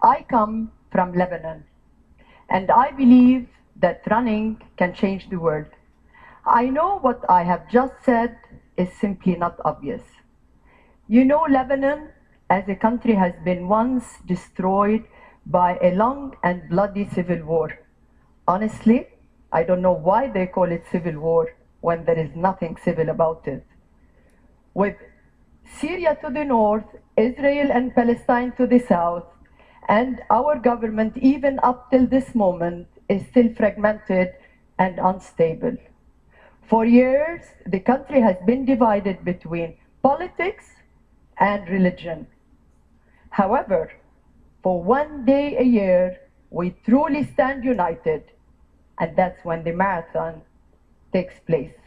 I come from Lebanon, and I believe that running can change the world. I know what I have just said is simply not obvious. You know, Lebanon as a country has been once destroyed by a long and bloody civil war. Honestly, I don't know why they call it civil war when there is nothing civil about it. With Syria to the north, Israel and Palestine to the south, and our government, even up till this moment, is still fragmented and unstable. For years, the country has been divided between politics and religion. However, for one day a year, we truly stand united, and that's when the marathon takes place.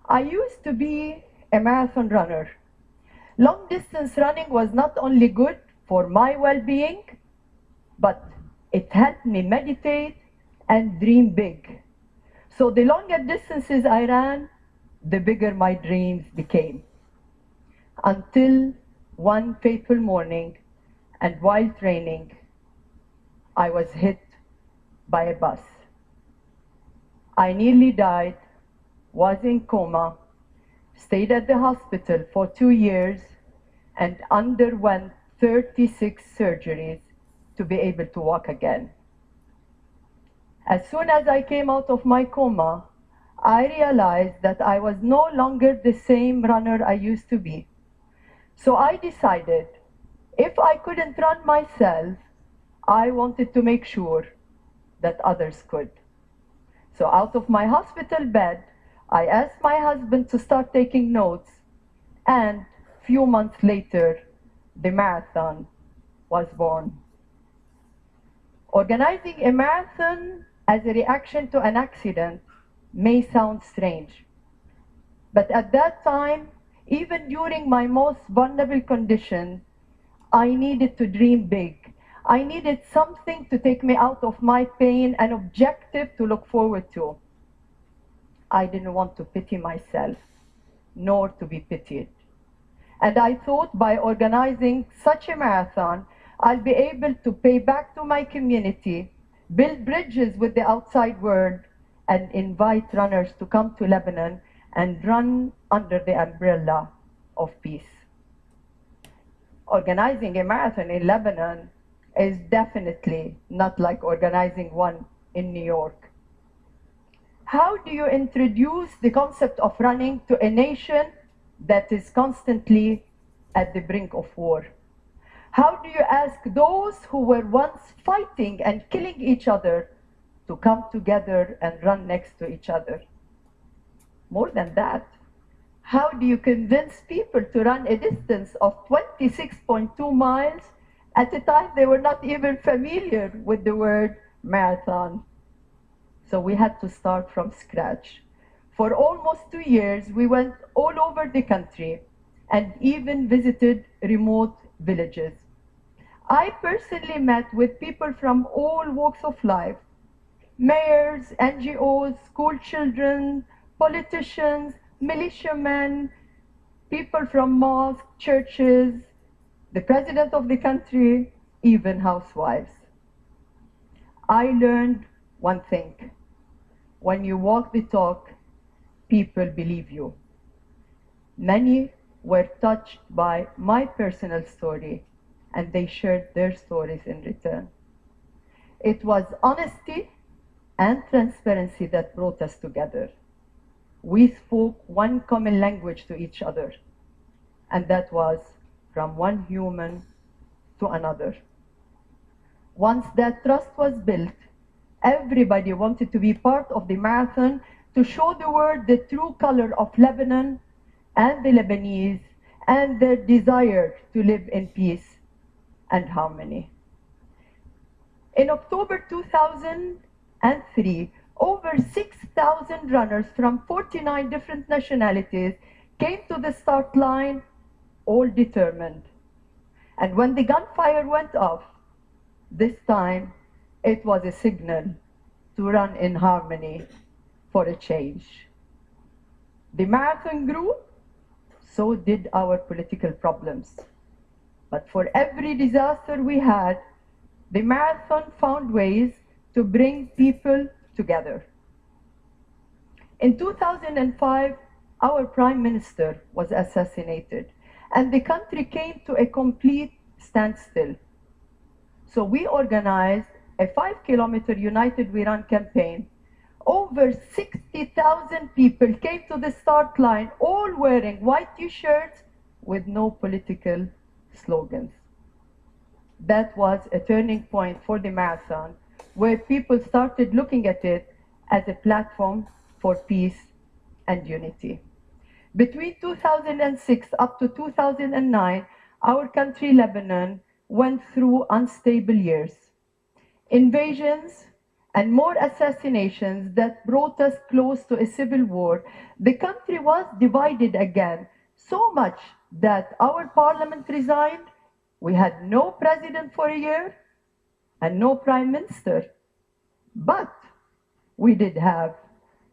I used to be a marathon runner. Long distance running was not only good for my well-being, but it helped me meditate and dream big. So the longer distances I ran, the bigger my dreams became. Until one fateful morning, and while training, I was hit by a bus. I nearly died, was in coma, stayed at the hospital for 2 years, and underwent 36 surgeries to be able to walk again. As soon as I came out of my coma, I realized that I was no longer the same runner I used to be. So I decided, if I couldn't run myself, I wanted to make sure that others could. So out of my hospital bed, I asked my husband to start taking notes, and few months later, the marathon was born. Organizing a marathon as a reaction to an accident may sound strange, but at that time, even during my most vulnerable condition, I needed to dream big. I needed something to take me out of my pain, an objective to look forward to. I didn't want to pity myself, nor to be pitied. And I thought by organizing such a marathon, I'll be able to pay back to my community, build bridges with the outside world, and invite runners to come to Lebanon and run under the umbrella of peace. Organizing a marathon in Lebanon is definitely not like organizing one in New York. How do you introduce the concept of running to a nation that is constantly at the brink of war? How do you ask those who were once fighting and killing each other to come together and run next to each other? More than that, how do you convince people to run a distance of 26.2 miles at a time they were not even familiar with the word marathon? So we had to start from scratch. For almost 2 years, we went all over the country and even visited remote villages. I personally met with people from all walks of life: mayors, NGOs, school children, politicians, militiamen, people from mosques, churches, the president of the country, even housewives. I learned one thing: when you walk the talk, people believe you. Many were touched by my personal story, and they shared their stories in return. It was honesty and transparency that brought us together. We spoke one common language to each other, and that was from one human to another. Once that trust was built, everybody wanted to be part of the marathon to show the world the true color of Lebanon and the Lebanese and their desire to live in peace and harmony. In October 2003, over 6,000 runners from 49 different nationalities came to the start line, all determined. And when the gunfire went off, this time it was a signal to run in harmony for a change. The marathon grew, so did our political problems. But for every disaster we had, the marathon found ways to bring people together. In 2005, our Prime Minister was assassinated, and the country came to a complete standstill. So we organized a 5-kilometer United We Run campaign. Over 60,000 people came to the start line, all wearing white t-shirts with no political slogans. That was a turning point for the marathon, where people started looking at it as a platform for peace and unity. Between 2006 up to 2009, our country, Lebanon, went through unstable years. Invasions and more assassinations that brought us close to a civil war. The country was divided again, so much that our parliament resigned. We had no president for a year and no prime minister. But we did have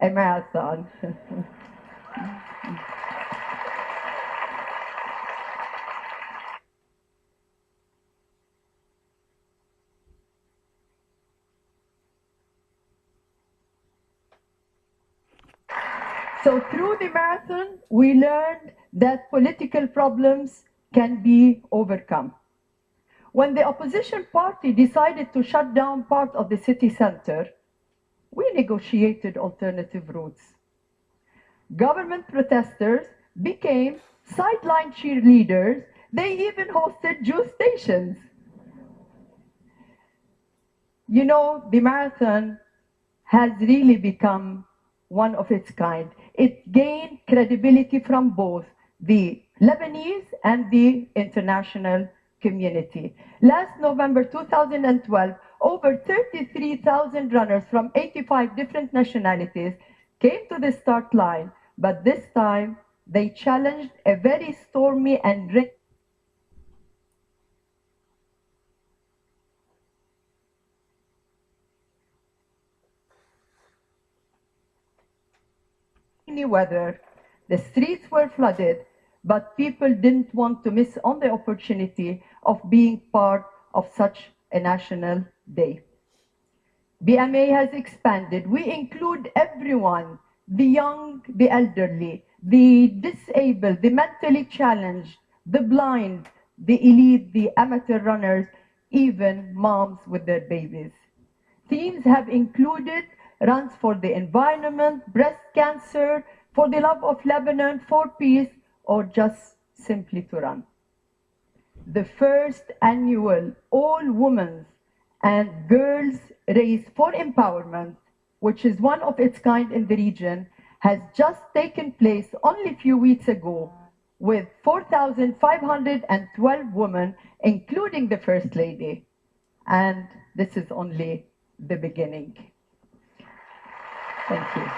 a marathon. So through the marathon, we learned that political problems can be overcome. When the opposition party decided to shut down part of the city center, we negotiated alternative routes. Government protesters became sideline cheerleaders. They even hosted juice stations. You know, the marathon has really become one of its kind. It gained credibility from both the Lebanese and the international community. Last November 2012, over 33,000 runners from 85 different nationalities came to the start line, but this time they challenged a very stormy and rainy weather. The streets were flooded, but people didn't want to miss on the opportunity of being part of such a national day. BMA has expanded. We include everyone, the young, the elderly, the disabled, the mentally challenged, the blind, the elite, the amateur runners, even moms with their babies. Themes have included runs for the environment, breast cancer, for the love of Lebanon, for peace, or just simply to run. The first annual all-women's and girls race for empowerment, which is one of its kind in the region, has just taken place only a few weeks ago with 4,512 women, including the First Lady. And this is only the beginning. Thank you.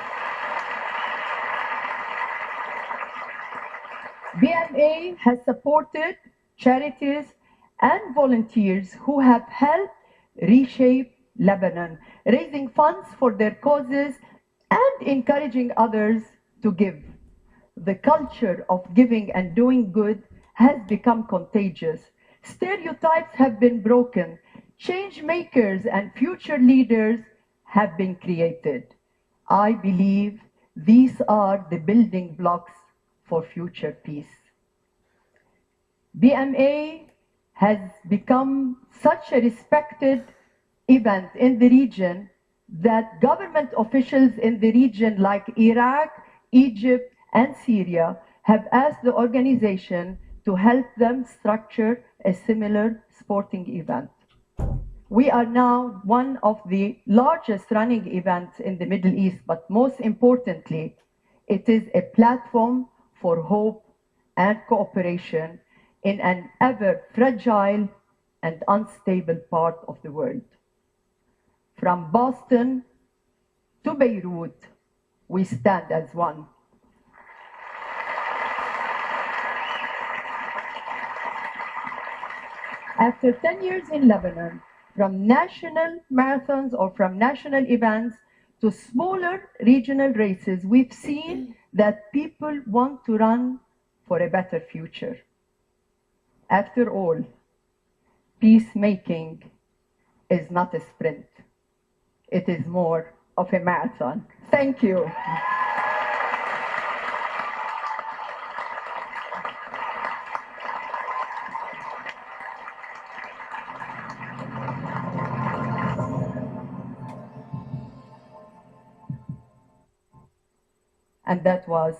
BMA has supported charities and volunteers who have helped reshape Lebanon, raising funds for their causes and encouraging others to give. The culture of giving and doing good has become contagious. Stereotypes have been broken. Change makers and future leaders have been created. I believe these are the building blocks for future peace. BMA has become such a respected event in the region that government officials in the region like Iraq, Egypt, and Syria have asked the organization to help them structure a similar sporting event. We are now one of the largest running events in the Middle East, but most importantly, it is a platform for hope and cooperation in an ever fragile and unstable part of the world. From Boston to Beirut, we stand as one. After 10 years in Lebanon, from national marathons or from national events to smaller regional races, we've seen that people want to run for a better future. After all, peacemaking is not a sprint. It is more of a marathon. Thank you. And that was